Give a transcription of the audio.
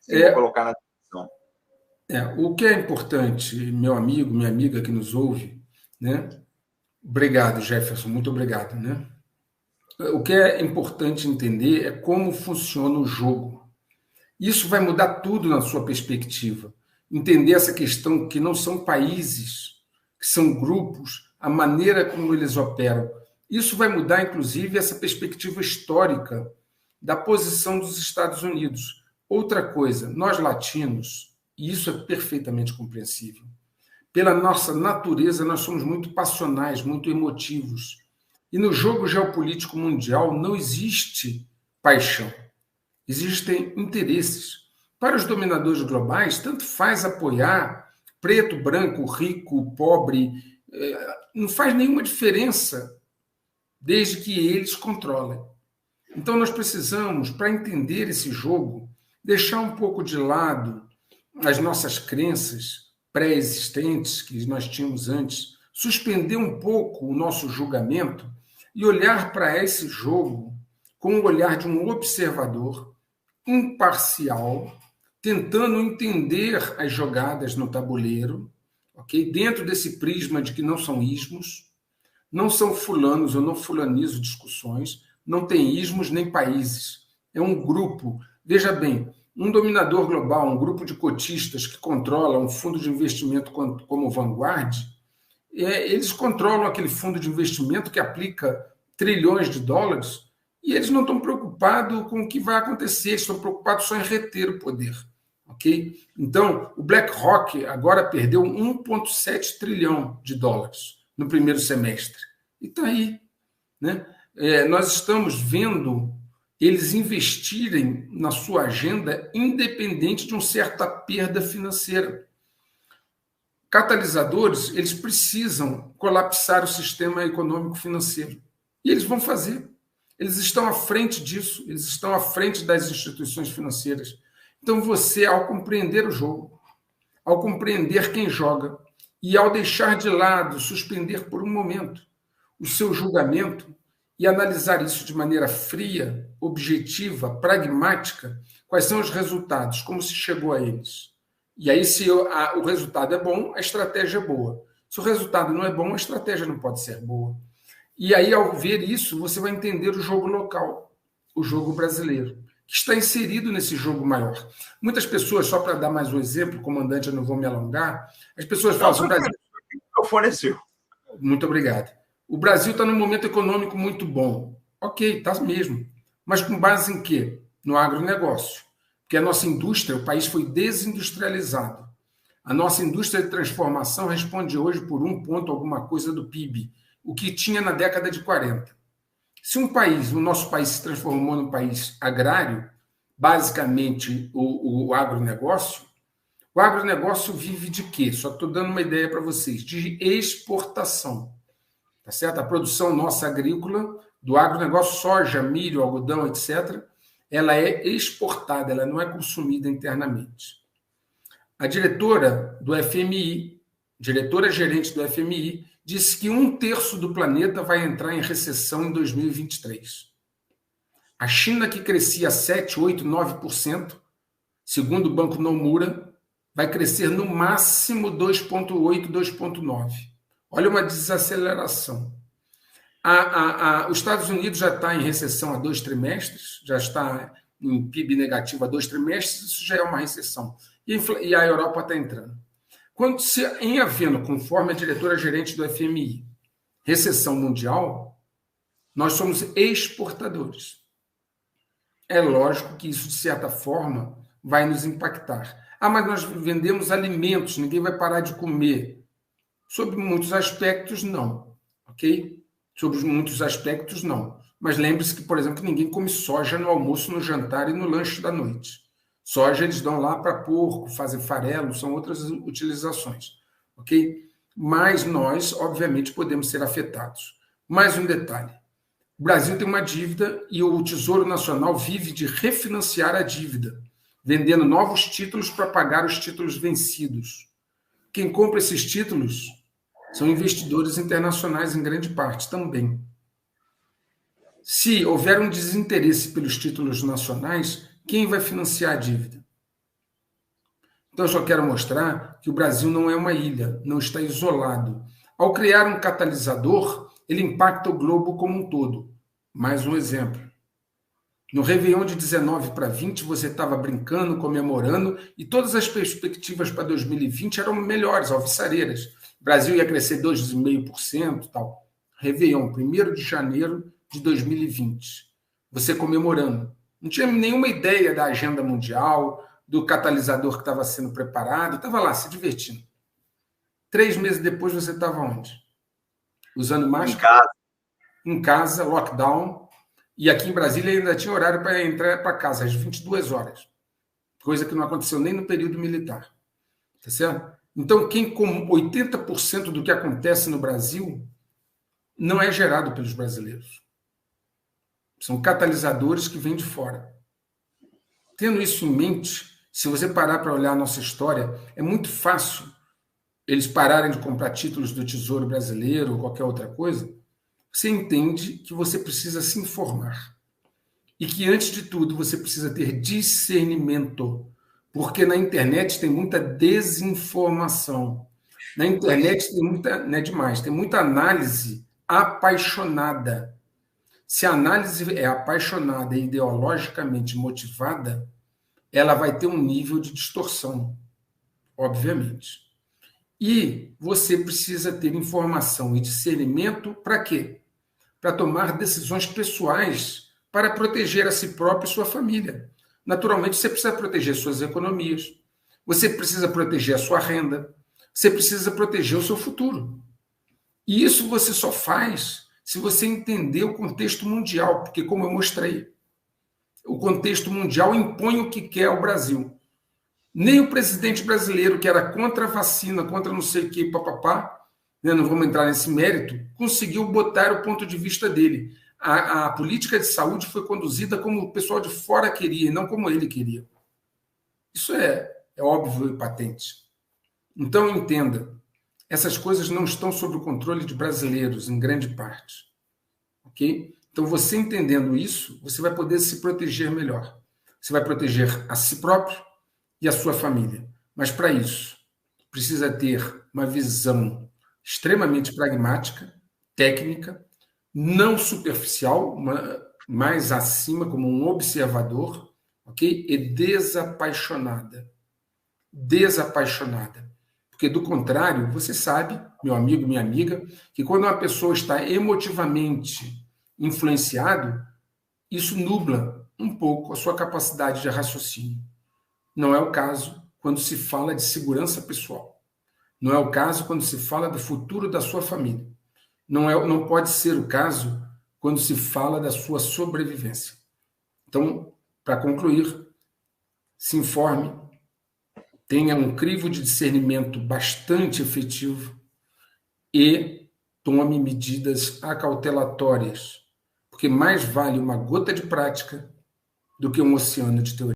Se vou colocar na discussão. O que é importante, meu amigo, minha amiga que nos ouve, né? Obrigado, Jefferson, muito obrigado, né? O que é importante entender é como funciona o jogo. Isso vai mudar tudo na sua perspectiva. Entender essa questão que não são países, que são grupos, a maneira como eles operam. Isso vai mudar, inclusive, essa perspectiva histórica da posição dos Estados Unidos. Outra coisa, nós latinos, e isso é perfeitamente compreensível, pela nossa natureza, nós somos muito passionais, muito emotivos. E no jogo geopolítico mundial não existe paixão, existem interesses. Para os dominadores globais, tanto faz apoiar preto, branco, rico, pobre, não faz nenhuma diferença, desde que eles controlem. Então, nós precisamos, para entender esse jogo, deixar um pouco de lado as nossas crenças pré-existentes que nós tínhamos antes, suspender um pouco o nosso julgamento e olhar para esse jogo com o olhar de um observador imparcial, tentando entender as jogadas no tabuleiro, ok? Dentro desse prisma de que não são ismos, não são fulanos, eu não fulanizo discussões, não tem ismos nem países. É um grupo. Veja bem, um dominador global, um grupo de cotistas que controla um fundo de investimento como o Vanguard, eles controlam aquele fundo de investimento que aplica trilhões de dólares e eles não estão preocupados com o que vai acontecer, eles estão preocupados só em reter o poder. Okay? Então, o BlackRock agora perdeu 1,7 trilhão de dólares no primeiro semestre. E está aí. Né? Nós estamos vendo eles investirem na sua agenda independente de uma certa perda financeira. Catalisadores, eles precisam colapsar o sistema econômico financeiro. E eles vão fazer. Eles estão à frente disso, eles estão à frente das instituições financeiras. Então você, ao compreender o jogo, ao compreender quem joga, e ao deixar de lado, suspender por um momento o seu julgamento e analisar isso de maneira fria, objetiva, pragmática, quais são os resultados, como se chegou a eles. E aí, se o resultado é bom, a estratégia é boa. Se o resultado não é bom, a estratégia não pode ser boa. E aí, ao ver isso, você vai entender o jogo local, o jogo brasileiro, que está inserido nesse jogo maior. Muitas pessoas, só para dar mais um exemplo, comandante, eu não vou me alongar, as pessoas falam assim, o Brasil... Forneceu. Muito obrigado. O Brasil está num momento econômico muito bom. Ok, está mesmo. Mas com base em quê? No agronegócio. Porque a nossa indústria, o país foi desindustrializado. A nossa indústria de transformação responde hoje por 1 ponto alguma coisa do PIB, o que tinha na década de 40. Se o nosso país se transformou num país agrário, basicamente o agronegócio vive de quê? Só estou dando uma ideia para vocês, de exportação. Tá certo? A produção nossa agrícola, do agronegócio, soja, milho, algodão, etc., ela é exportada, ela não é consumida internamente. A diretora do FMI, diretora-gerente do FMI, disse que 1/3 do planeta vai entrar em recessão em 2023. A China, que crescia 7, 8, 9%, segundo o Banco Nomura, vai crescer no máximo 2,8, 2,9%. Olha uma desaceleração. Os Estados Unidos já está em recessão há 2 trimestres, já está em PIB negativo há 2 trimestres, isso já é uma recessão. E a Europa está entrando. Em havendo, conforme a diretora-gerente do FMI, recessão mundial, nós somos exportadores. É lógico que isso, de certa forma, vai nos impactar. Mas nós vendemos alimentos, ninguém vai parar de comer. Sobre muitos aspectos, não. Ok? Sobre muitos aspectos, não. Mas lembre-se que, por exemplo, que ninguém come soja no almoço, no jantar e no lanche da noite. Soja eles dão lá para porco, fazem farelo, são outras utilizações. Ok? Mas nós, obviamente, podemos ser afetados. Mais um detalhe. O Brasil tem uma dívida e o Tesouro Nacional vive de refinanciar a dívida, vendendo novos títulos para pagar os títulos vencidos. Quem compra esses títulos são investidores internacionais, em grande parte também. Se houver um desinteresse pelos títulos nacionais, quem vai financiar a dívida? Então, eu só quero mostrar que o Brasil não é uma ilha, não está isolado. Ao criar um catalisador, ele impacta o globo como um todo. Mais um exemplo. No Réveillon de 19 para 20, você estava brincando, comemorando, e todas as perspectivas para 2020 eram melhores, alvissareiras. O Brasil ia crescer 2,5%, tal. Réveillon, 1º de janeiro de 2020. Você comemorando. Não tinha nenhuma ideia da agenda mundial, do catalisador que estava sendo preparado, estava lá, se divertindo. 3 meses depois, você estava onde? Usando máscara? Em casa, lockdown. E aqui em Brasília ainda tinha horário para entrar para casa, às 22 horas. Coisa que não aconteceu nem no período militar. Tá certo? Então, com 80% do que acontece no Brasil não é gerado pelos brasileiros. São catalisadores que vêm de fora. Tendo isso em mente, se você parar para olhar a nossa história, é muito fácil eles pararem de comprar títulos do Tesouro Brasileiro ou qualquer outra coisa. Você entende que você precisa se informar. E que, antes de tudo, você precisa ter discernimento. Porque na internet tem muita desinformação. Na internet tem muita, não é demais, tem muita análise apaixonada. Se a análise é apaixonada e ideologicamente motivada, ela vai ter um nível de distorção, obviamente. E você precisa ter informação e discernimento para quê? Para tomar decisões pessoais para proteger a si próprio e sua família. Naturalmente, você precisa proteger suas economias, você precisa proteger a sua renda, você precisa proteger o seu futuro. E isso você só faz se você entender o contexto mundial, porque, como eu mostrei, o contexto mundial impõe o que quer ao Brasil. Nem o presidente brasileiro, que era contra a vacina, contra não sei o que, papapá, né, não vamos entrar nesse mérito, conseguiu botar o ponto de vista dele. A política de saúde foi conduzida como o pessoal de fora queria, e não como ele queria. Isso é óbvio e patente. Então, entenda, essas coisas não estão sob o controle de brasileiros, em grande parte. Ok? Então, você entendendo isso, você vai poder se proteger melhor. Você vai proteger a si próprio e a sua família. Mas, para isso, precisa ter uma visão extremamente pragmática, técnica, não superficial, mais acima, como um observador, ok? E desapaixonada. Desapaixonada. Porque, do contrário, você sabe, meu amigo, minha amiga, que quando uma pessoa está emotivamente influenciado, isso nubla um pouco a sua capacidade de raciocínio. Não é o caso quando se fala de segurança pessoal. Não é o caso quando se fala do futuro da sua família. Não pode ser o caso quando se fala da sua sobrevivência. Então, para concluir, se informe, tenha um crivo de discernimento bastante efetivo e tome medidas acautelatórias, porque mais vale uma gota de prática do que um oceano de teoria.